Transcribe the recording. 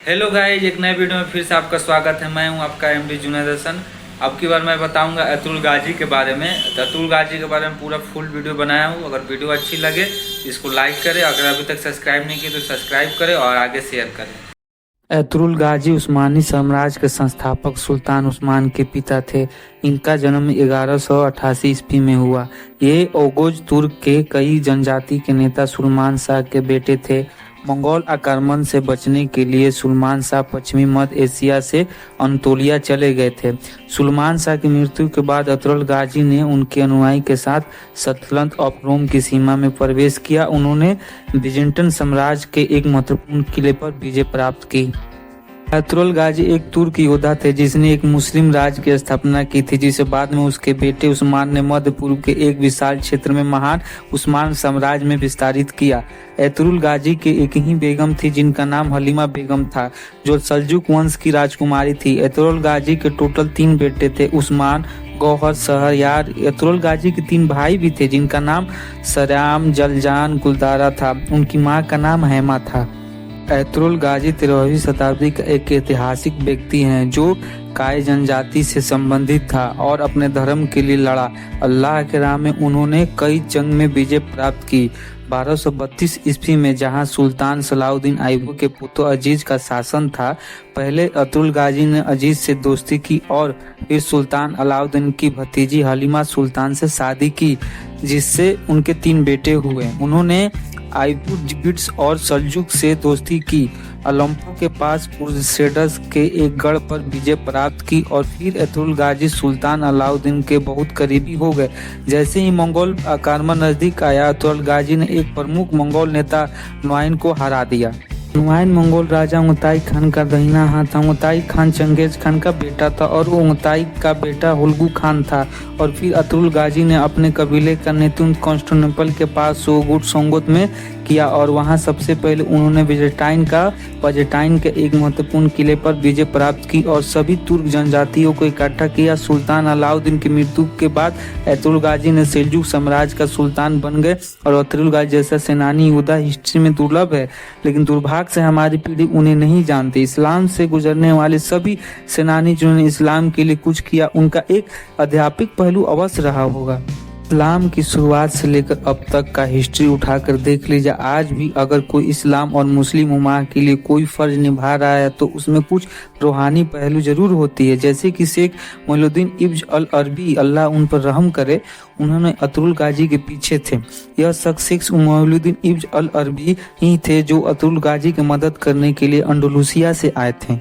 Hello guys, एक नए video में फिर से आपका स्वागत है। मैं हूं आपका एमडी जुनैद हसन। अब की बार मैं बताऊंगा अतुल गाजी के बारे में। तो अतुल गाजी के बारे में पूरा फुल वीडियो बनाया हूं। अगर वीडियो अच्छी लगे तो इसको लाइक करें, अगर अभी तक सब्सक्राइब नहीं किए तो सब्सक्राइब करें और आगे शेयर करें। अतुल गाजी उस्मानी साम्राज्य के संस्थापक सुल्तान उस्मान के पिता थे। इनका जन्म 1188 ईस्वी में हुआ। ये ओगोज तुर्क के कई जनजाति के नेता सुलेमान शाह के बेटे थे। मंगोल आक्रमण से बचने के लिए सुलेमान शाह पश्चिमी मध्य एशिया से अनतोलिया चले गए थे। सुलेमान शाह की मृत्यु के बाद अतुल गाजी ने उनके अनुयायी के साथ सल्तनत ऑफ रोम की सीमा में प्रवेश किया। उन्होंने बिजेंटन साम्राज्य के एक महत्वपूर्ण किले पर विजय प्राप्त की। अतुल गाजी एक तुर्क योद्धा थे जिसने एक मुस्लिम राज्य की स्थापना की थी, जिसे बाद में उसके बेटे उस्मान ने मध्य पूर्व के एक विशाल क्षेत्र में महान उस्मान साम्राज्य में विस्तारित किया। अतुल गाजी के एक ही बेगम थी जिनका नाम हलीमा बेगम था, जो सल्जुक वंश की राजकुमारी थी। अतुल गाजी के टोटल 3 बेटे थे, उस्मान, गौहर, शहरयार। अतुल गाजी के 3 भाई भी थे जिनका नाम सराम, जलजान, गुलदारा था। उनकी माँ का नाम हैमा था। अतुल गाजी 13वीं शताब्दी का एक ऐतिहासिक व्यक्ति हैं जो काय जनजाति से संबंधित था और अपने धर्म के लिए लड़ा। अल्लाह के राह में उन्होंने कई जंग में विजय प्राप्त की। 1232 ईस्वी में जहां सुल्तान सलाउद्दीन ऐबक के पुत्र अजीज का शासन था, पहले अतुल गाजी ने अजीज से दोस्ती की और फिर सुल्तान अलाउद्दीन की भतीजी हलीमा सुल्तान से शादी की, जिससे उनके 3 बेटे हुए। उन्होंने आइबुजिड्स और सल्जुक से दोस्ती की, ओलंपो के पास पुरसेडस के एक गढ़ पर विजय प्राप्त की और फिर अतुल गाजी सुल्तान अलाउद्दीन के बहुत करीबी हो गए। जैसे ही मंगोल आक्रमण नजदीक आया, अतुल गाजी ने एक प्रमुख मंगोल नेता नुआइन को हरा दिया। नुआइन मंगोल राजा उंगताई खान का दाहिना हाथ था। उंगताई खान चंगेज खान का बेटा था और उंगताई का बेटा हुलगू खान था। और फिर अतुल गाजी ने अपने कबीले का नेतृत्व कॉन्स्टेंटिनोपल के पास सोंगोत में किया और वहां सबसे पहले उन्होंने बजेटाइन के एक महत्वपूर्ण किले पर विजय प्राप्त की और सभी तुर्क जनजातियों को इकट्ठा किया। सुल्तान अलाउद्दीन की मृत्यु के बाद अतुल गाजी ने सेल्जुक साम्राज्य का सुल्तान बन गए और अतुल गाजी जैसा सेनानी योद्धा हिस्ट्री में दुर्लभ है, लेकिन दुर्भाग्य से हमारी पीढ़ी उन्हें नहीं जानती। इस्लाम से गुजरने वाले सभी सेनानी जिन्होंने इस्लाम के लिए कुछ किया, उनका एक अध्यात्मिक पहलू अवश्य रहा होगा। इस्लाम की शुरुआत से लेकर अब तक का हिस्ट्री उठाकर देख लीजिए, आज भी अगर कोई इस्लाम और मुस्लिम उम्मा के लिए कोई फर्ज निभा रहा है तो उसमें कुछ रूहानी पहलू जरूर होती है। जैसे कि शेख मोइनुद्दीन इब्न अल अरबी, अल्लाह उन पर रहम करे, उन्होंने अतुल गाजी के पीछे थे। यह शख्स शेख मोइनुद्दीन इब्न अल अरबी ही थे जो अतुल गाजी की मदद करने के लिए अंडलूसिया से आए थे।